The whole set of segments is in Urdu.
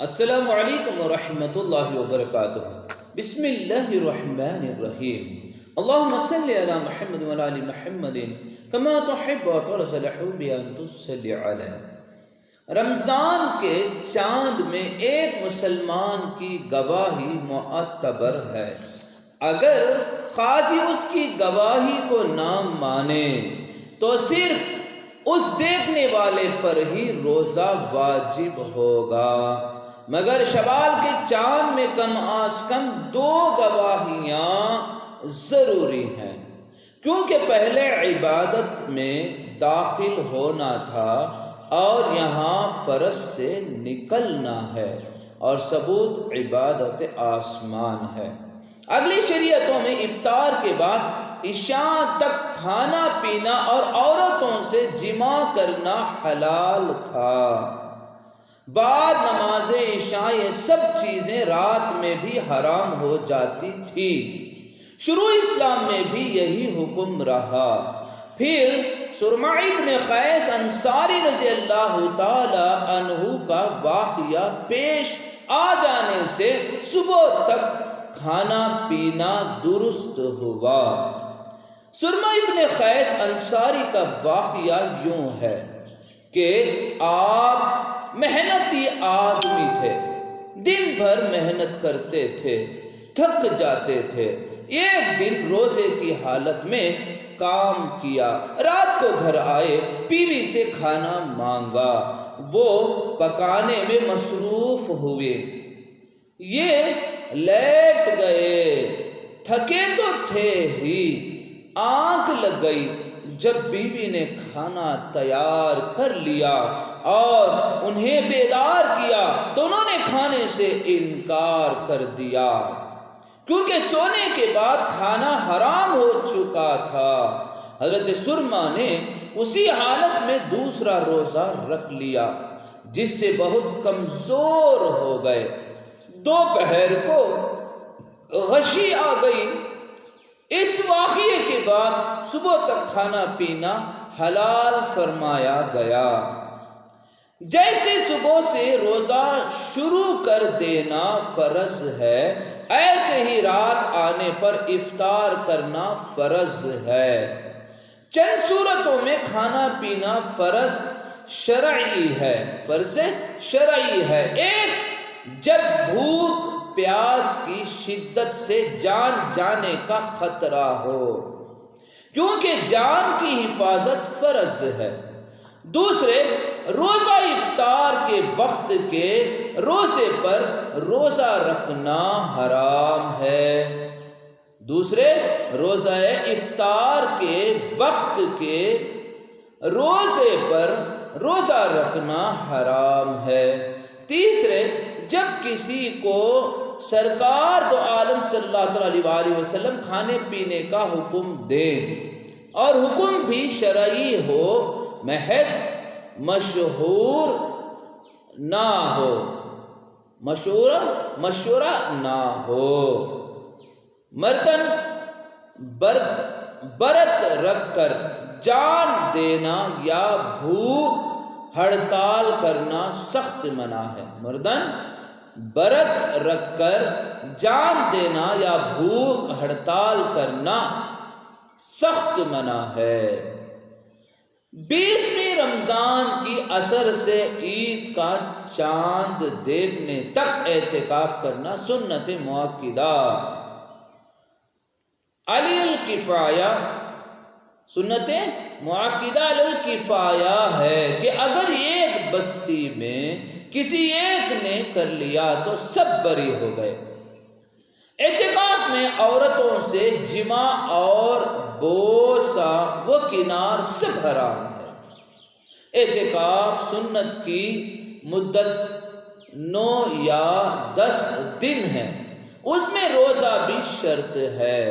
السلام علیکم ورحمۃ اللہ وبرکاتہ۔ بسم اللہ الرحمن الرحیم۔ اللہم صلی علی محمد وعلی آل محمد کما تحب وترضى بأن تصلی علی۔ رمضان کے چاند میں ایک مسلمان کی گواہی معتبر ہے۔ اگر قاضی اس کی گواہی کو نہ مانے تو صرف اس دیکھنے والے پر ہی روزہ واجب ہوگا، مگر شوال کے چاند میں کم از کم 2 گواہیاں ضروری ہیں، کیونکہ پہلے عبادت میں داخل ہونا تھا اور یہاں فرض سے نکلنا ہے، اور ثبوت عبادت آسمان ہے۔ اگلی شریعتوں میں افطار کے بعد عشاء تک کھانا پینا اور عورتوں سے جمع کرنا حلال تھا۔ بعد نماز عشاء یہ سب چیزیں رات میں بھی حرام ہو جاتی تھی۔ شروع اسلام میں بھی یہی حکم رہا۔ پھر سرمہ ابن قیس انصاری رضی اللہ تعالی عنہ کا واقعہ پیش آ جانے سے صبح تک کھانا پینا درست ہوا۔ سرمہ ابن قیس انصاری کا واقعہ یوں ہے کہ آپ محنتی آدمی تھے، دن بھر محنت کرتے تھے، تھک جاتے تھے۔ ایک دن روزے کی حالت میں کام کیا، رات کو گھر آئے، بیوی سے کھانا مانگا، وہ پکانے میں مصروف ہوئے، یہ لیٹ گئے، تھکے تو تھے ہی، آنکھ لگ گئی۔ جب بیوی نے کھانا تیار کر لیا اور انہیں بیدار کیا تو انہوں نے کھانے سے انکار کر دیا، کیونکہ سونے کے بعد کھانا حرام ہو چکا تھا۔ حضرت سرمہ نے اسی حالت میں دوسرا روزہ رکھ لیا، جس سے بہت کمزور ہو گئے۔ دوپہر کو غشی آ گئی۔ اس واقعے کے بعد صبح تک کھانا پینا حلال فرمایا گیا۔ جیسے صبح سے روزہ شروع کر دینا فرض ہے، ایسے ہی رات آنے پر افطار کرنا فرض ہے۔ چند صورتوں میں کھانا پینا فرض شرعی ہے، فرض شرعی ہے۔ ایک، جب بھوک پیاس کی شدت سے جان جانے کا خطرہ ہو، کیونکہ جان کی حفاظت فرض ہے۔ دوسرے، روزہ افطار کے وقت کے روزے پر روزہ رکھنا حرام ہے۔ دوسرے، روزہ افطار کے وقت کے روزے پر روزہ رکھنا حرام ہے۔ تیسرے، جب کسی کو سرکار دو عالم صلی اللہ علیہ وسلم کھانے پینے کا حکم دے اور حکم بھی شرعی ہو، محض مشہور نہ ہو، مشورہ نہ ہو، مردن برت رکھ کر جان دینا یا بھوک ہڑتال کرنا سخت منع ہے۔ مردن برت رکھ کر جان دینا یا بھوک ہڑتال کرنا سخت منع ہے۔ 20ویں رمضان کی عصر سے عید کا چاند دیکھنے تک اعتکاف کرنا سنت مؤکدہ۔ علی الکفایہ، سنت مؤکدہ علی الکفایہ ہے کہ اگر ایک بستی میں کسی ایک نے کر لیا تو سب بری ہو گئے۔ اعتکاف میں عورتوں سے جمع اور بوسہ و کنار سب حرام ہے۔ اعتکاف سنت کی مدت 9 یا 10 دن ہے، اس میں روزہ بھی شرط ہے۔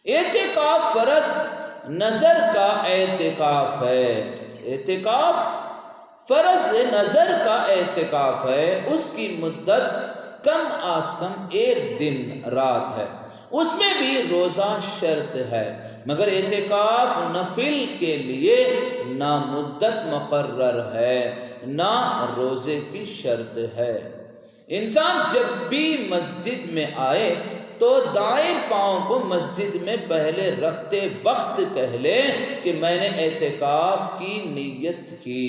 اعتکاف فرض نظر کا اعتکاف ہے۔ اعتکاف فرض نظر کا اعتکاف ہے، اس کی مدت کم از کم 1 دن رات ہے، اس میں بھی روزہ شرط ہے، مگر اعتکاف نفل کے لیے نامدت مقرر ہے۔ نہ روزے کی شرط ہے۔ انسان جب بھی مسجد میں آئے تو دائیں پاؤں کو مسجد میں پہلے رکھتے وقت کہہ لے کہ میں نے اعتکاف کی نیت کی۔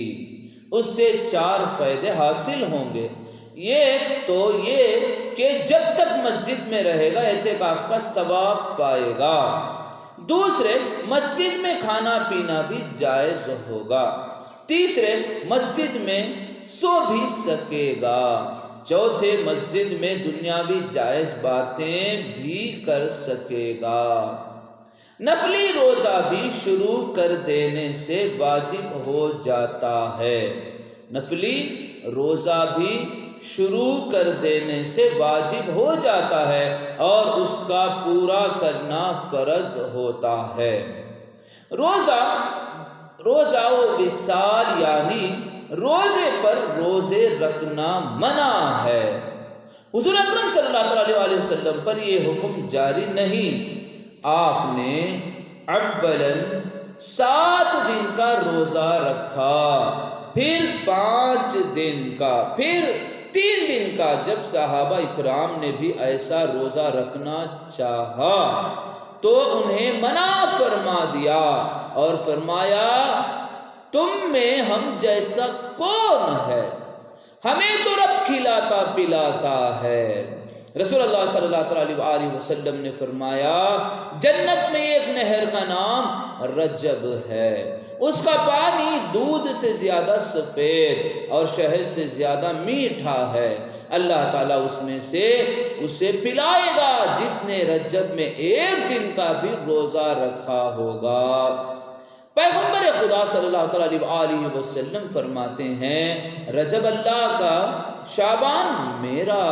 اس سے 4 فائدے حاصل ہوں گے۔ یہ کہ جب تک مسجد میں رہے گا اعتکاف کا ثواب پائے گا۔ دوسرے، مسجد میں کھانا پینا بھی جائز ہوگا۔ تیسرے، مسجد میں سو بھی سکے گا۔ چوتھے، مسجد میں دنیاوی جائز باتیں بھی کر سکے گا۔ نفلی روزہ بھی شروع کر دینے سے واجب ہو جاتا ہے۔ نفلی روزہ بھی شروع کر دینے سے واجب ہو جاتا ہے اور اس کا پورا کرنا فرض ہوتا ہے۔ روزہ و وصال یعنی روزے پر روزے رکھنا منع ہے۔ حضور اکرم صلی اللہ علیہ وسلم پر یہ حکم جاری نہیں۔ آپ نے اولاً 7 دن کا روزہ رکھا، پھر 5 دن کا، پھر 3 دن کا۔ جب صحابہ اکرام نے بھی ایسا روزہ رکھنا چاہا تو انہیں منع فرما دیا اور فرمایا تم میں ہم جیسا کون ہے؟ ہمیں تو رب کھلاتا پلاتا ہے۔ رسول اللہ صلی اللہ علیہ وسلم نے فرمایا جنت میں ایک نہر کا نام رجب ہے، اس کا پانی دودھ سے زیادہ سفید اور شہد سے زیادہ میٹھا ہے۔ اللہ تعالیٰ اس میں سے اسے پلائے گا جس نے رجب میں 1 دن کا بھی روزہ رکھا ہوگا۔ پیغمبر خدا صلی اللہ علیہ وسلم فرماتے ہیں رجب اللہ کا، شعبان میرا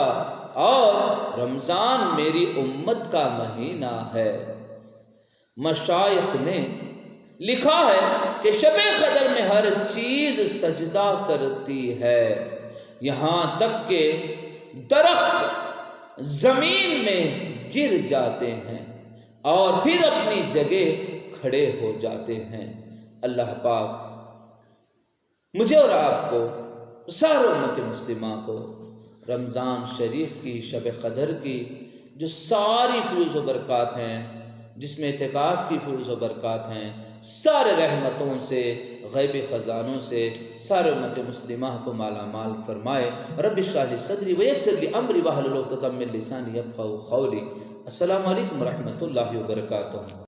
اور رمضان میری امت کا مہینہ ہے۔ مشائخ نے لکھا ہے کہ شب قدر میں ہر چیز سجدہ کرتی ہے، یہاں تک کہ درخت زمین میں گر جاتے ہیں اور پھر اپنی جگہ کھڑے ہو جاتے ہیں۔ اللہ پاک مجھے اور آپ کو، سارے امت مسلمہ کو رمضان شریف کی شب قدر کی جو ساری فیوز و برکات ہیں، جس میں اعتکاف کی فیوز و برکات ہیں، سارے رحمتوں سے، غیبی خزانوں سے سارے امت مسلمہ کو مالا مال فرمائے۔ رب اشرح لی صدری ویسر لی امری واحلل عقدۃ من لسانی یفقہوا قولی۔ السلام علیکم ورحمۃ اللہ وبرکاتہ۔